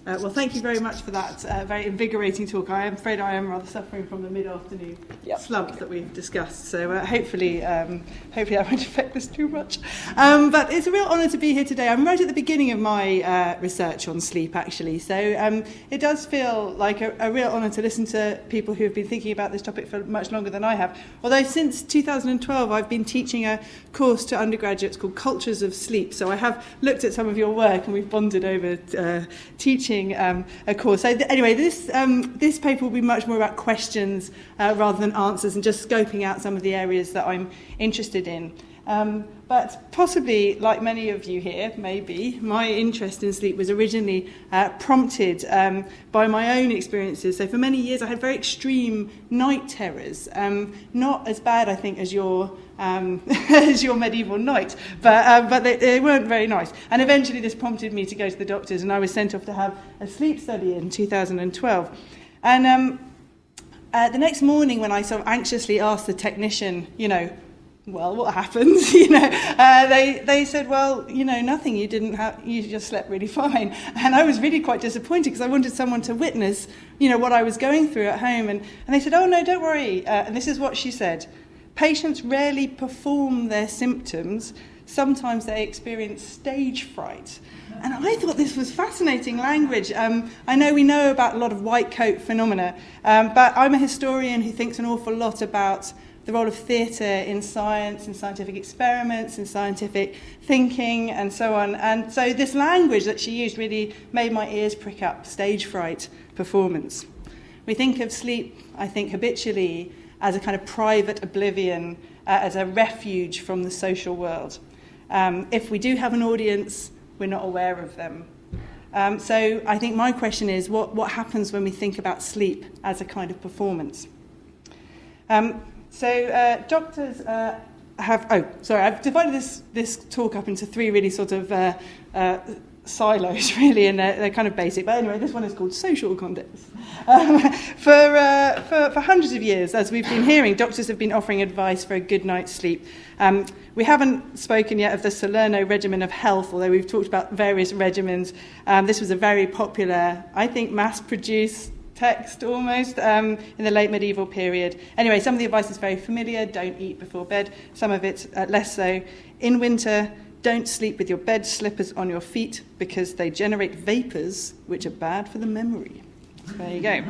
Well, thank you very much for that very invigorating talk. I am afraid I am rather suffering from the mid-afternoon slump that we've discussed, so hopefully that won't affect this too much. But it's a real honour to be here today. I'm right at the beginning of my research on sleep, actually, so it does feel like a real honour to listen to people who have been thinking about this topic for much longer than I have. Although since 2012 I've been teaching a course to undergraduates called Cultures of Sleep, so I have looked at some of your work and we've bonded over teaching a course. So anyway, this paper will be much more about questions rather than answers, and just scoping out some of the areas that I'm interested in. But possibly, like many of you here, maybe, my interest in sleep was originally prompted by my own experiences. So for many years I had very extreme night terrors, not as bad, I think, as your medieval night, but they weren't very nice. And eventually this prompted me to go to the doctors, and I was sent off to have a sleep study in 2012. And the next morning, when I sort of anxiously asked the technician, well, what happens? They said, well, nothing. You just slept really fine. And I was really quite disappointed because I wanted someone to witness, what I was going through at home. And they said, oh no, don't worry. And this is what she said: patients rarely perform their symptoms. Sometimes they experience stage fright. And I thought this was fascinating language. I know we know about a lot of white coat phenomena, but I'm a historian who thinks an awful lot about the role of theatre in science, in scientific experiments, in scientific thinking, and so on. And so this language that she used really made my ears prick up: stage fright, performance. We think of sleep, I think, habitually as a kind of private oblivion, as a refuge from the social world. If we do have an audience, we're not aware of them. So I think my question is, what happens when we think about sleep as a kind of performance? So doctors I've divided this talk up into three really sort of silos, really, and they're kind of basic. But anyway, this one is called social context. For hundreds of years, as we've been hearing, doctors have been offering advice for a good night's sleep. We haven't spoken yet of the Salerno regimen of health, although we've talked about various regimens. This was a very popular, I think, mass-produced text almost in the late medieval period. Anyway, some of the advice is very familiar: don't eat before bed. Some of it less so. In winter, don't sleep with your bed slippers on your feet because they generate vapours which are bad for the memory. There you go.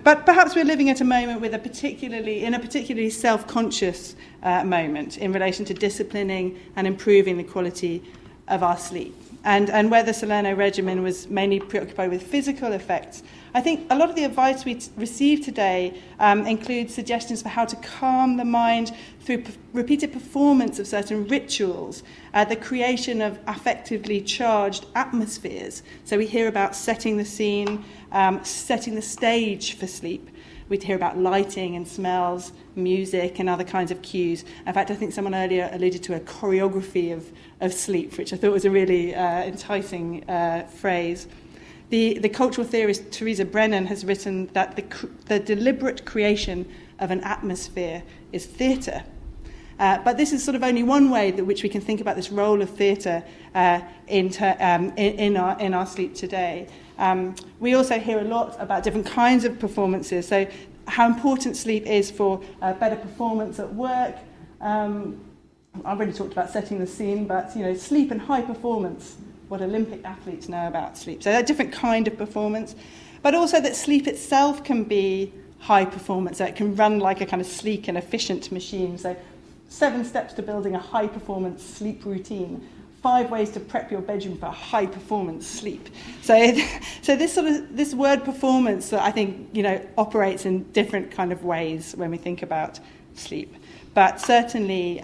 But perhaps we're living at a moment in a particularly self-conscious moment in relation to disciplining and improving the quality of our sleep. And where the Salerno regimen was mainly preoccupied with physical effects, I think a lot of the advice we receive today includes suggestions for how to calm the mind through repeated performance of certain rituals, the creation of affectively charged atmospheres. So we hear about setting the scene, setting the stage for sleep. We'd hear about lighting and smells, music and other kinds of cues. In fact, I think someone earlier alluded to a choreography of sleep, which I thought was a really enticing phrase. The cultural theorist Teresa Brennan has written that the deliberate creation of an atmosphere is theatre. But this is sort of only one way in which we can think about this role of theatre in our sleep today. We also hear a lot about different kinds of performances. So how important sleep is for better performance at work. I've already talked about setting the scene, but sleep and high performance, what Olympic athletes know about sleep. So they're a different kind of performance, but also that sleep itself can be high performance. So it can run like a kind of sleek and efficient machine. So 7 steps to building a high performance sleep routine. 5 ways to prep your bedroom for high performance sleep. So this word performance, I think, operates in different kind of ways when we think about sleep. But certainly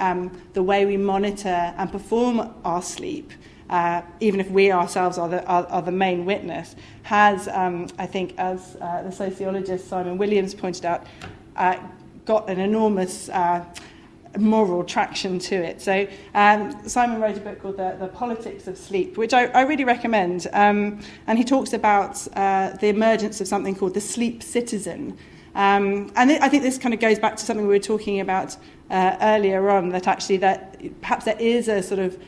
the way we monitor and perform our sleep, even if we ourselves are the main witness, has, I think, as the sociologist Simon Williams pointed out, got an enormous moral traction to it. So Simon wrote a book called The Politics of Sleep, which I really recommend. And he talks about the emergence of something called the sleep citizen. And I think this kind of goes back to something we were talking about earlier on, that actually that perhaps there is a sort of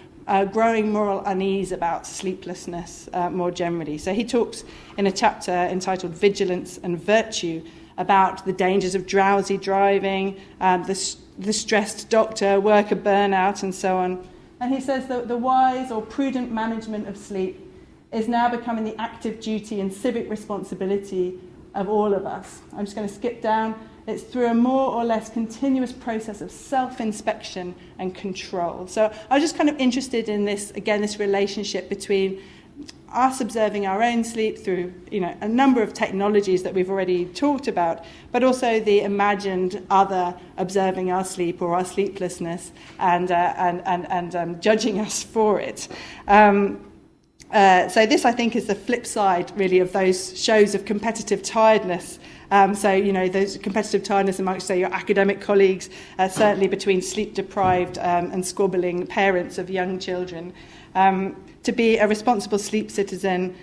growing moral unease about sleeplessness more generally. So he talks in a chapter entitled Vigilance and Virtue about the dangers of drowsy driving, the stressed doctor, worker burnout, and so on. And he says that the wise or prudent management of sleep is now becoming the active duty and civic responsibility of all of us. I'm just going to skip down. It's through a more or less continuous process of self-inspection and control. So I was just kind of interested in this, again, this relationship between us observing our own sleep through, a number of technologies that we've already talked about, but also the imagined other observing our sleep or our sleeplessness and judging us for it. So this, I think, is the flip side, really, of those shows of competitive tiredness. Those competitive tiredness amongst, say, your academic colleagues, certainly between sleep-deprived and squabbling parents of young children. To be a responsible sleep citizen,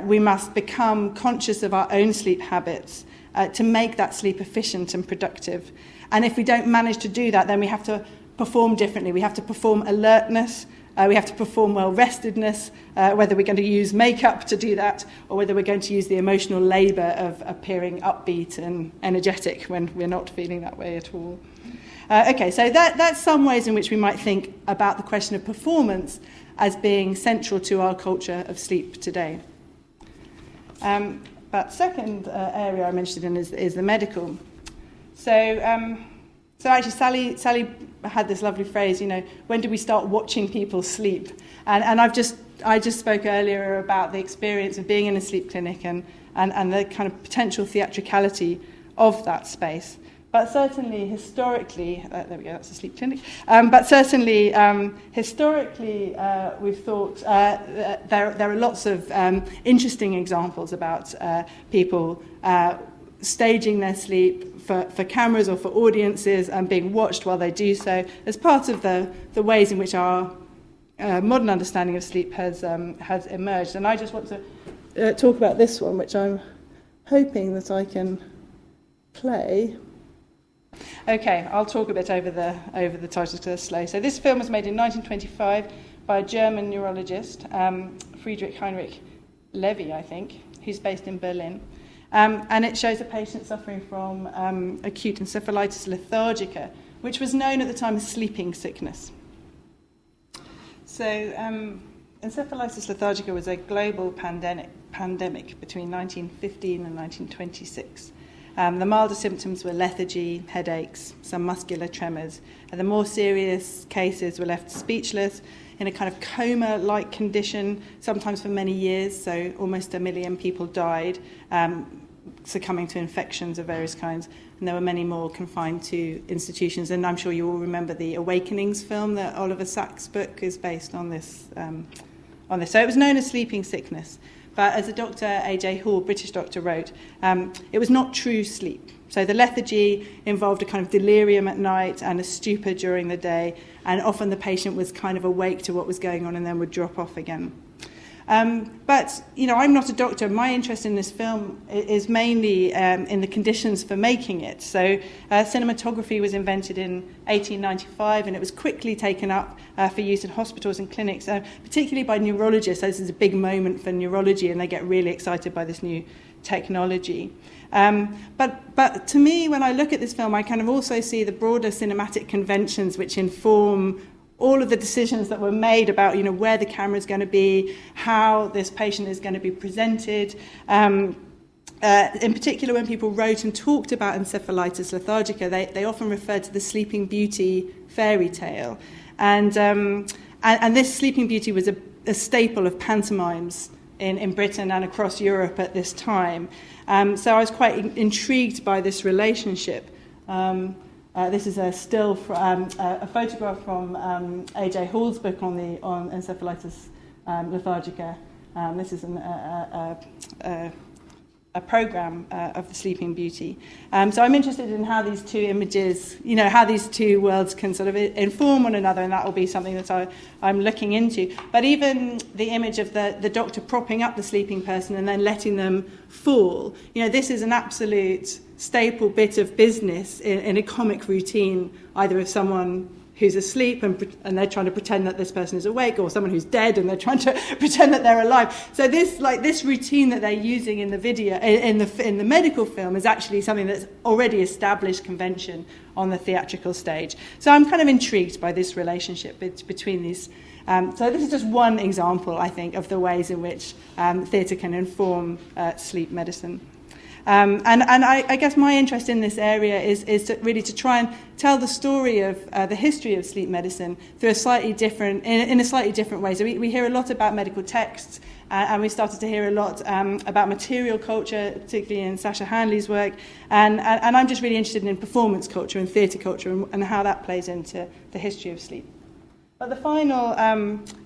we must become conscious of our own sleep habits to make that sleep efficient and productive. And if we don't manage to do that, then we have to perform differently. We have to perform alertness. We have to perform well-restedness, whether we're going to use makeup to do that or whether we're going to use the emotional labour of appearing upbeat and energetic when we're not feeling that way at all. So that's some ways in which we might think about the question of performance as being central to our culture of sleep today. But second area I'm interested in is the medical. So actually, Sally had this lovely phrase, when do we start watching people sleep? And I just spoke earlier about the experience of being in a sleep clinic and the kind of potential theatricality of that space. But certainly, historically, there we go, that's a sleep clinic. Historically, we've thought there are lots of interesting examples about people staging their sleep for cameras or for audiences and being watched while they do so as part of the ways in which our modern understanding of sleep has emerged. And I just want to talk about this one, which I'm hoping that I can play. Okay, I'll talk a bit over the titles because they're slow. So this film was made in 1925 by a German neurologist, Friedrich Heinrich Levy, I think, who's based in Berlin. And it shows a patient suffering from acute encephalitis lethargica, which was known at the time as sleeping sickness. So encephalitis lethargica was a global pandemic between 1915 and 1926. The milder symptoms were lethargy, headaches, some muscular tremors, and the more serious cases were left speechless in a kind of coma-like condition, sometimes for many years, so almost 1 million people died, succumbing to infections of various kinds, and there were many more confined to institutions. And I'm sure you all remember the Awakenings film that Oliver Sacks' book is based on this. So it was known as sleeping sickness. But as a Dr. A.J. Hall, British doctor, wrote, it was not true sleep. So the lethargy involved a kind of delirium at night and a stupor during the day, and often the patient was kind of awake to what was going on and then would drop off again. But, I'm not a doctor. My interest in this film is mainly in the conditions for making it. So cinematography was invented in 1895, and it was quickly taken up for use in hospitals and clinics, particularly by neurologists. So this is a big moment for neurology, and they get really excited by this new technology. But to me, when I look at this film, I kind of also see the broader cinematic conventions which inform all of the decisions that were made about, where the camera is going to be, how this patient is going to be presented. In particular, when people wrote and talked about encephalitis lethargica, they often referred to the Sleeping Beauty fairy tale. And this Sleeping Beauty was a staple of pantomimes in Britain and across Europe at this time. So I was quite intrigued by this relationship. This is a photograph from A.J. Hall's book on encephalitis lethargica. This is a program of the Sleeping Beauty. So I'm interested in how these two images, how these two worlds can sort of inform one another, and that will be something that I'm looking into. But even the image of the doctor propping up the sleeping person and then letting them fall, this is an absolute staple bit of business in a comic routine, either of someone who's asleep and they're trying to pretend that this person is awake, or someone who's dead and they're trying to pretend that they're alive. So this routine that they're using in the video, in the medical film, is actually something that's already established convention on the theatrical stage. So I'm kind of intrigued by this relationship between these. So this is just one example, I think, of the ways in which theatre can inform sleep medicine. And I guess my interest in this area is to try and tell the story of the history of sleep medicine through in a slightly different way. So we hear a lot about medical texts, and we started to hear a lot about material culture, particularly in Sasha Handley's work. And I'm just really interested in performance culture and theatre culture and how that plays into the history of sleep. But the final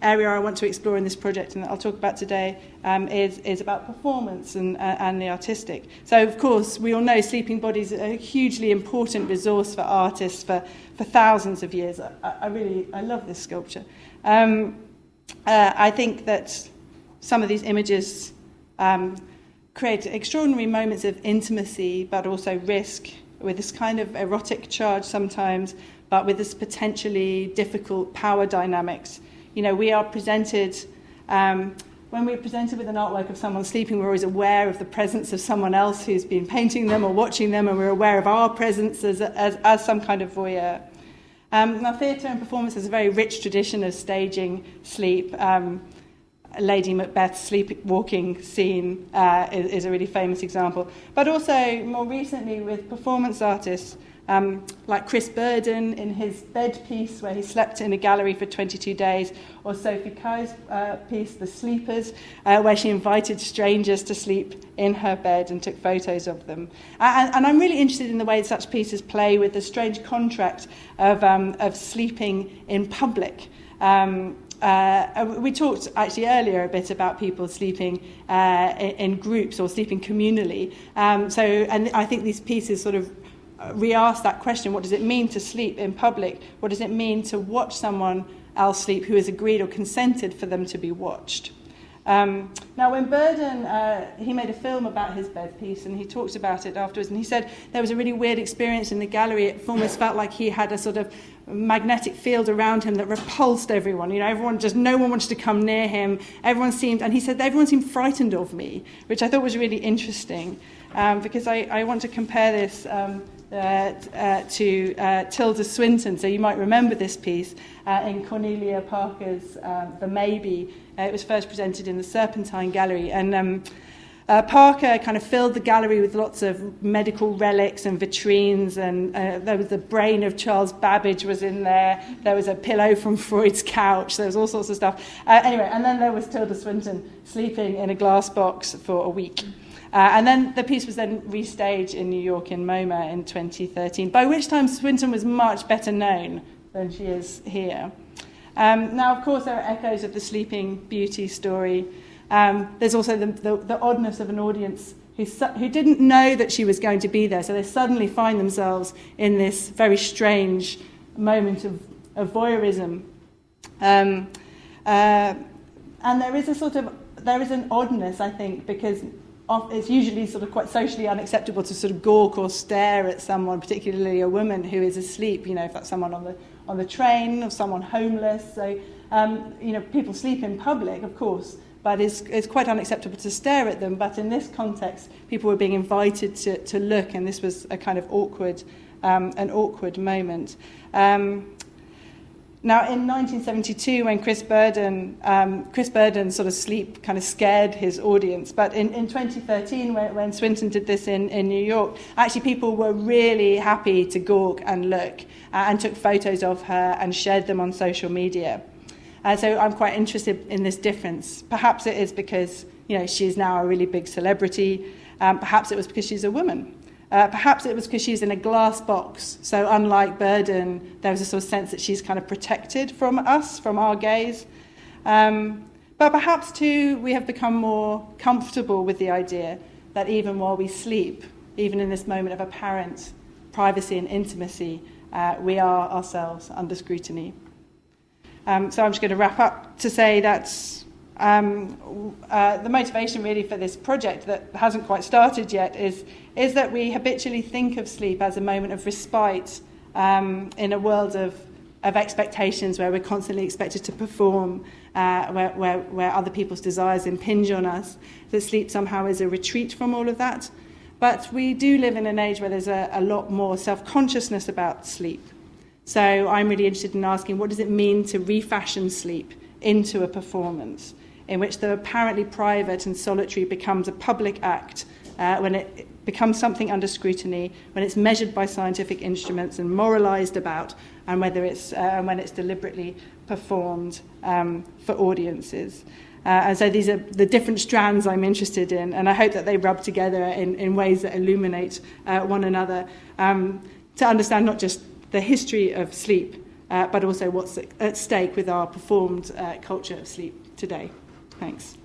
area I want to explore in this project, and that I'll talk about today, is about performance and the artistic. So, of course, we all know sleeping bodies are a hugely important resource for artists for thousands of years. I love this sculpture. I think that some of these images create extraordinary moments of intimacy, but also risk, with this kind of erotic charge sometimes, but with this potentially difficult power dynamics. You know, we are presented, when we're presented with an artwork of someone sleeping, we're always aware of the presence of someone else who's been painting them or watching them, and we're aware of our presence as some kind of voyeur. Now, theatre and performance has a very rich tradition of staging sleep. Lady Macbeth's sleepwalking scene is a really famous example. But also, more recently, with performance artists, like Chris Burden in his bed piece where he slept in a gallery for 22 days, or Sophie Kai's piece, The Sleepers, where she invited strangers to sleep in her bed and took photos of them. And I'm really interested in the way such pieces play with the strange contract of sleeping in public. We talked actually earlier a bit about people sleeping in groups or sleeping communally. And I think these pieces sort of re-ask that question: what does it mean to sleep in public? What does it mean to watch someone else sleep who has agreed or consented for them to be watched? Now, when Burden, he made a film about his bed piece, and he talked about it afterwards, and he said there was a really weird experience in the gallery. It almost felt like he had a sort of magnetic field around him that repulsed everyone. You know, no one wanted to come near him. Everyone seemed frightened of me, which I thought was really interesting, because I want to compare this to Tilda Swinton. So you might remember this piece in Cornelia Parker's The Maybe. It was first presented in the Serpentine Gallery, and Parker kind of filled the gallery with lots of medical relics and vitrines, and there was the brain of Charles Babbage was in there. There was a pillow from Freud's couch. There was all sorts of stuff. Anyway, and then there was Tilda Swinton sleeping in a glass box for a week. And then the piece was then restaged in New York in MoMA in 2013, by which time Swinton was much better known than she is here. Now, of course, there are echoes of the Sleeping Beauty story. There's also the oddness of an audience who didn't know that she was going to be there, so they suddenly find themselves in this very strange moment of voyeurism. And there is an oddness, I think, because it's usually sort of quite socially unacceptable to sort of gawk or stare at someone, particularly a woman who is asleep. You know, if that's someone on the train or someone homeless. So, people sleep in public, of course, but it's quite unacceptable to stare at them. But in this context, people were being invited to look, and this was a kind of an awkward moment. Now, in 1972, when Chris Burden's sort of sleep kind of scared his audience, but in 2013, when Swinton did this in New York, actually people were really happy to gawk and look, and took photos of her and shared them on social media. So I'm quite interested in this difference. Perhaps it is because, she is now a really big celebrity. Perhaps it was because she's a woman. Perhaps it was because she's in a glass box. So unlike Burden, there was a sort of sense that she's kind of protected from us, from our gaze. But perhaps, too, we have become more comfortable with the idea that even while we sleep, even in this moment of apparent privacy and intimacy, we are ourselves under scrutiny. So I'm just going to wrap up to say that's the motivation really for this project that hasn't quite started yet is that we habitually think of sleep as a moment of respite in a world of expectations where we're constantly expected to perform, where other people's desires impinge on us, that sleep somehow is a retreat from all of that. But we do live in an age where there's a lot more self-consciousness about sleep. So I'm really interested in asking, what does it mean to refashion sleep into a performance in which the apparently private and solitary becomes a public act, when it becomes something under scrutiny, when it's measured by scientific instruments and moralised about, and whether it's when it's deliberately performed for audiences. And so these are the different strands I'm interested in, and I hope that they rub together in ways that illuminate one another, to understand not just the history of sleep, but also what's at stake with our performed culture of sleep today. Thanks.